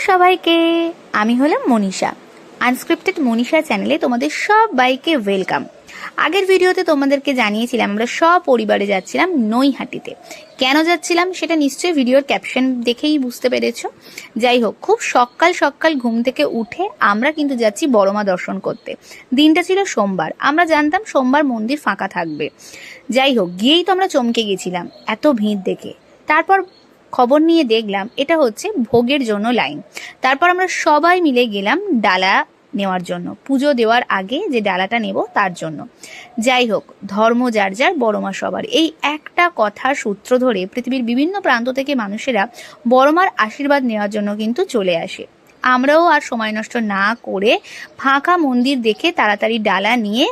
সবাইকে, আমি হলাম মনীষা। আনস্ক্রিপ্টেড মনীষা চ্যানেলে তোমাদের সবাইকে ওয়েলকাম। আগের ভিডিওতে তোমাদেরকে জানিয়েছিলাম আমরা সপরিবারে যাচ্ছিলাম নৈহাটিতে। কেন যাচ্ছিলাম সেটা নিশ্চয়ই ভিডিওর ক্যাপশন দেখেই বুঝতে পেরেছো। যাই হোক, খুব সকাল সকাল ঘুম থেকে উঠে আমরা কিন্তু যাচ্ছি বড়মা দর্শন করতে। দিনটা ছিল সোমবার, আমরা জানতাম সোমবার মন্দির ফাঁকা থাকবে। যাই হোক, গিয়েই তো আমরা চমকে গেছিলাম এত ভিড় দেখে। তারপর খবর নিয়ে দেখলাম এটা হচ্ছে ভোগের জন্য লাইন। তারপর আমরা সবাই মিলে গেলাম ডালা নেওয়ার জন্য, পুজো দেওয়ার আগে যে ডালাটা নেব তার জন্য। যাই হোক, ধর্ম যার যার, বড়মা সবার, এই একটা কথার সূত্র ধরে পৃথিবীর বিভিন্ন প্রান্ত থেকে মানুষেরা বড়মার আশীর্বাদ নেওয়ার জন্য কিন্তু চলে আসে। আমরাও আর সময় নষ্ট না করে ফাঁকা মন্দির দেখে তাড়াতাড়ি ডালা নিয়ে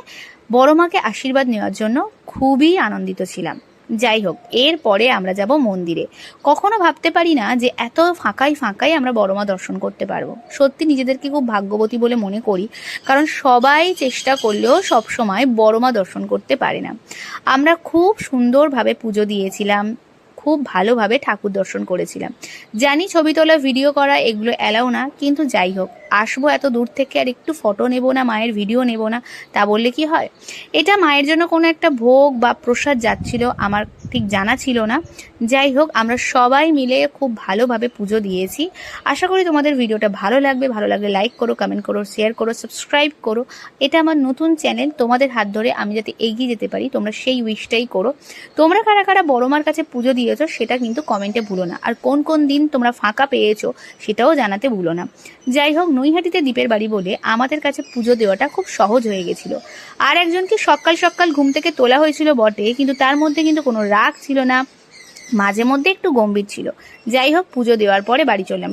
বড়মাকে আশীর্বাদ নেওয়ার জন্য খুবই আনন্দিত ছিলাম। যাই হোক, এরপরে আমরা যাব মন্দিরে। কখনো ভাবতে পারি না যে এত ফাঁকাই আমরা বড়মা দর্শন করতে পারবো। সত্যি নিজেদেরকে খুব ভাগ্যবতী বলে মনে করি, কারণ সবাই চেষ্টা করলেও সবসময় বড়মা দর্শন করতে পারে না। আমরা খুব সুন্দরভাবে পুজো দিয়েছিলাম, খুব ভালোভাবে ঠাকুর দর্শন করেছিলাম। জানি ছবি তোলা, ভিডিও করা এগুলো অ্যালাউ না, কিন্তু যাই হোক, আসবো এত দূর থেকে আর একটু ফটো নেব না, মায়ের ভিডিও নেব না, তা বললে কি হয়? এটা মায়ের জন্য কোনো একটা ভোগ বা প্রসাদ যাচ্ছিল, আমার ঠিক জানা ছিল না। যাই হোক, আমরা সবাই মিলে খুব ভালোভাবে পুজো দিয়েছি। আশা করি তোমাদের ভিডিওটা ভালো লাগবে। ভালো লাগলে লাইক করো, কমেন্ট করো, শেয়ার করো, সাবস্ক্রাইব করো। এটা আমার নতুন চ্যানেল, তোমাদের হাত ধরে আমি যাতে এগিয়ে যেতে পারি তোমরা সেই উইশটাই করো। তোমরা কারা কারা বড়মার কাছে পুজো দিয়েছো সেটা কিন্তু কমেন্টে ভুলো না, আর কোন কোন দিন তোমরা ফাঁকা পেয়েছো সেটাও জানাতে ভুলো না। যাই হোক, নৈহাটিতে দ্বীপের বাড়ি বলে আমাদের কাছে পুজো দেওয়াটা খুব সহজ হয়ে গেছিল। আর একজনকে সকাল সকাল ঘুম থেকে তোলা হয়েছিল বটে, কিন্তু তার মধ্যে কিন্তু কোনো রাগ ছিল না, মাঝে মধ্যে একটু গম্ভীর ছিল। যাই হোক, পুজো দেওয়ার পরে বাড়ি চললাম।